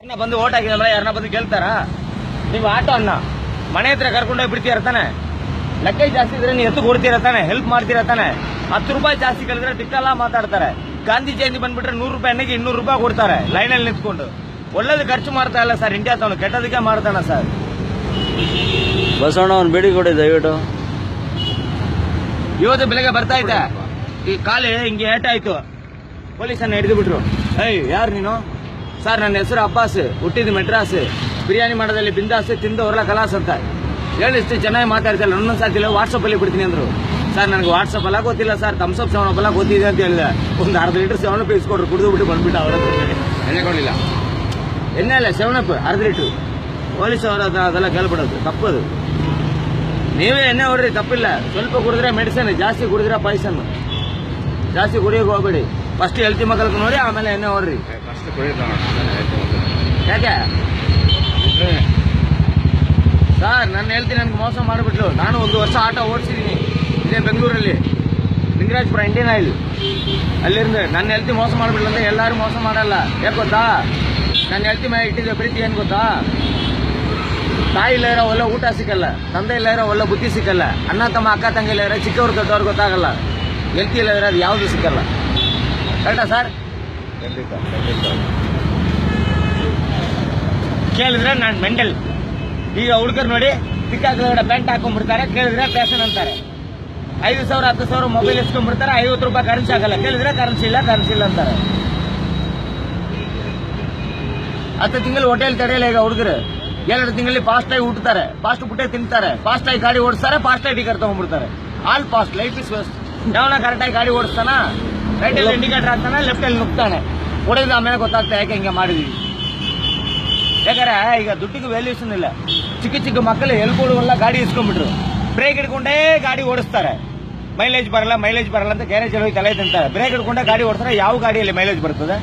ಇನ್ನ ಬಂದು ಓಟ್ ಹಾಕಿದಲ್ಲ ಯಾರನ್ನ ಬಂದು ಗೆಲ್ತಾರ? ನೀವು ಆಟೋ ಅನ್ನ ಮನೆ ಹತ್ರ ಕರ್ಕೊಂಡೋಗಿ ಬಿಡ್ತೀರ ತಾನೆ? ಲೆಕ್ಕ ಜಾಸ್ತಿ ಇದ್ರೆ ನೀವು ಎತ್ತು ಕೊಡ್ತೀರ ತಾನೆ? ಹೆಲ್ಪ್ ಮಾಡ್ತೀರ ತಾನೆ? 10 ರೂಪಾಯಿ ಜಾಸ್ತಿ ಕಲಿದ್ರೆ ಟಿಕ್ಕೆಲ್ಲ ಮಾತಾಡ್ತಾರೆ. ಗಾಂಧಿ ಜಯಂತಿ ಬಂದ್ಬಿಟ್ರೆ 100 ರೂಪಾಯಿ ಎಣ್ಣೆಗೆ 200 ರೂಪಾಯಿ ಕೊಡ್ತಾರೆ ಲೈನಲ್ಲಿ ನಿಂತ್ಕೊಂಡು. ಒಳ್ಳೇದು ಖರ್ಚು ಮಾಡ್ತಾ ಇಲ್ಲ ಸರ್ ಇಂಡಿಯಾ ತವನು, ಕೆಟ್ಟದಕ್ಕೆ ಮಾಡ್ತಾನ ಸರ್. ಬಸವಣ್ಣ ಅವ್ನು ಬೇಡಿ ಕೊಡಿ ದಯವಿಟ್ಟು. ಇವತ್ತು ಬೆಳಗ್ಗೆ ಬರ್ತಾ ಇದ್ದೆ, ಈ ಕಾಲಿ ಹಿಂಗೆ ಏಟಾಯ್ತು, ಪೊಲೀಸನ್ನ ಹಿಡಿದು ಬಿಟ್ರು. ಯಾರು ನೀನು? ಸರ್ ನನ್ನ ಹೆಸರು ಅಬ್ಬಾಸ್, ಹುಟ್ಟಿದ್ದು ಮೆಡ್ರಾಸ್, ಬಿರಿಯಾನಿ ಮಾಡೋದಲ್ಲಿ ಬಿಂದಾಸ್, ತಿಂದು ಹೊರಲ ಕಲಾಸ್ ಅಂತ ಹೇಳಿಷ್ಟು ಚೆನ್ನಾಗಿ ಮಾತಾಡ್ತಿಲ್ಲ. ನನ್ನ ಸಾಕಿಲ್ಲ, ವಾಟ್ಸಪ್ ಅಲ್ಲಿ ಬಿಡ್ತೀನಿ ಅಂದ್ರು. ಸರ್ ನನಗೆ ವಾಟ್ಸಪ್ ಎಲ್ಲ ಗೊತ್ತಿಲ್ಲ ಸರ್, ತಮ್ಸಪ್ ಸೆವನಪ್ ಎಲ್ಲ ಗೊತ್ತಿದೆ ಅಂತ ಹೇಳಿದೆ. ಒಂದು ಅರ್ಧ ಲೀಟರ್ ಸೆವನಪ್ ಇಸ್ಕೊಟ್ರು, ಕುಡಿದು ಬಿಟ್ಟು ಬಂದ್ಬಿಟ್ಟು ಅವರ ಎಣ್ಣೆ ಕೊಡಲಿಲ್ಲ. ಎಣ್ಣೆ ಅಲ್ಲ ಸೆವನಪ್ ಅರ್ಧ ಲೀಟ್ರು. ಪೊಲೀಸ್ ಅವರು ಅದೆಲ್ಲ ಕೇಳ್ಬಿಡೋದು ತಪ್ಪದು. ನೀವೇ ಎಣ್ಣೆ ಹೊಡ್ರಿ, ತಪ್ಪಿಲ್ಲ. ಸ್ವಲ್ಪ ಕುಡಿದ್ರೆ ಮೆಡಿಸಿನ್, ಜಾಸ್ತಿ ಕುಡಿದ್ರೆ ಪಾಯ್ಸನ್. ಜಾಸ್ತಿ ಕುಡಿಯೋಕೆ ಹೋಗ್ಬೇಡಿ. ಫಸ್ಟ್ ಹೆಲ್ತಿ ಮಕ್ಕಳಿಗೆ ನೋಡಿ, ಆಮೇಲೆ ಎಣ್ಣೆ ಹೊಡ್ರಿ. ಯಾಕೆ ಸರ್ ನನ್ನ ಹೇಳ್ತೀನಿ, ನನಗೆ ಮೋಸ ಮಾಡಿಬಿಟ್ಲು. ನಾನು 1 ವರ್ಷ ಆಟೋ ಓಡಿಸಿದ್ದೀನಿ ಇದೇ ಬೆಂಗಳೂರಲ್ಲಿ, ಲಿಂಗರಾಜಪುರ ಇಂಡಿಯನ್ ಆಯಿಲ್ ಅಲ್ಲಿಂದ. ನನ್ನ ಹೆಲ್ತಿ ಮೋಸ ಮಾಡಿಬಿಟ್ಲು ಅಂದ್ರೆ ಎಲ್ಲರೂ ಮೋಸ ಮಾಡಲ್ಲ. ಯಾಕೆ ಗೊತ್ತಾ? ನನ್ನ ಹೆಲ್ತಿ ಮೇಲೆ ಇಟ್ಟಿದ್ದೆ ಪ್ರೀತಿ ಏನು ಗೊತ್ತಾ? ತಾಯಿ ಇಲ್ಲ ಇರೋ ಒಳ್ಳೆ ಊಟ ಸಿಕ್ಕಲ್ಲ, ತಂದೆ ಇಲ್ಲ ಇರೋ ಒಳ್ಳೆ ಬುದ್ಧಿ ಸಿಕ್ಕಲ್ಲ, ಅಣ್ಣ ತಮ್ಮ ಅಕ್ಕ ತಂಗಿ ಇಲ್ಲ ಇರೋ ಚಿಕ್ಕವ್ರು ದೊಡ್ಡವ್ರು ಗೊತ್ತಾಗಲ್ಲ, ಹೆಲ್ತಿ ಇಲ್ಲ ಇರೋದು ಯಾವುದು ಸಿಕ್ಕಲ್ಲ. ಕರೆಕ್ಟಾ ಸರ್? ಕೇಳಿದ್ರೆ ನಾನು ಮೆಂಟಲ್. ಈಗ ಹುಡುಗರು ನೋಡಿ ಸಿಕ್ಕಾಗಡೆ ಪ್ಯಾಂಟ್ ಹಾಕೊಂಡ್ಬಿಡ್ತಾರೆ, ಕೇಳಿದ್ರೆ ಫ್ಯಾಷನ್ ಅಂತಾರೆ. 5,000 10,000 ಮೊಬೈಲ್ ಇಸ್ಕೊಂಡ್ಬಿಡ್ತಾರೆ, 50 ರೂಪಾಯಿ ಕರೆನ್ಸಿ ಆಗಲ್ಲ, ಕೇಳಿದ್ರೆ ಕರೆನ್ಸಿ ಇಲ್ಲ ಅಂತಾರೆ. 10 ತಿಂಗಳು ಹೋಟೆಲ್ ತಡೆಯಲ್ಲ ಈಗ ಹುಡುಗರು. 2 ತಿಂಗಳಲ್ಲಿ ಫಾಸ್ಟ್ ಆಗಿ ಉಟ್ತಾರೆ, ಫಾಸ್ಟ್ ಪುಟ್ಟೆ ತಿಂತಾರೆ, ಫಾಸ್ಟ್ ಆಗಿ ಗಾಡಿ ಓಡಿಸ್ತಾರೆ, ಫಾಸ್ಟ್ ಆಗಿ ಟಿಕೆಟ್ ತಗೊಂಡ್ಬಿಡ್ತಾರೆ. All fast, life is waste. ಯಾವನ ಕರೆಕ್ಟಾಗಿ ಗಾಡಿ ಓಡಿಸ್ತಾನ, ರೈಟ್ ಅಲ್ಲಿ ಇಂಡಿಕೇಟರ್ ಹಾಕ್ತಾನೆ, ಲೆಫ್ಟ್ ಅಲ್ಲಿ ನುಗ್ತಾನೆ, ಹೊಡೆದು ಆಮೇಲೆ ಗೊತ್ತಾಗ್ತಾ ಯಾಕೆ ಹಿಂಗೆ ಮಾಡಿದ್ವಿ. ಯಾಕಂದ್ರೆ ಈಗ ದುಡ್ಡಿಗೆ ವ್ಯಾಲ್ಯೂಷನ್ ಇಲ್ಲ. ಚಿಕ್ಕ ಮಕ್ಕಳು ಎಲ್ಕೊಡುವಲ್ಲ ಗಾಡಿ ಇಸ್ಕೊಂಡ್ಬಿಟ್ರು, ಬ್ರೇಕ್ ಹಿಡ್ಕೊಂಡೇ ಗಾಡಿ ಓಡಿಸ್ತಾರೆ. ಮೈಲೇಜ್ ಬರಲ್ಲ ಅಂತ ಗ್ಯಾರೇಜ್ ಹೋಗಿ ತಲೆ ತಿಂತಾರೆ. ಬ್ರೇಕ್ ಹಿಡ್ಕೊಂಡೇ ಗಾಡಿ ಓಡಿಸ್ತಾರೆ. ಯಾವ ಗಾಡಿಯಲ್ಲಿ ಮೈಲೇಜ್ ಬರ್ತದೆ?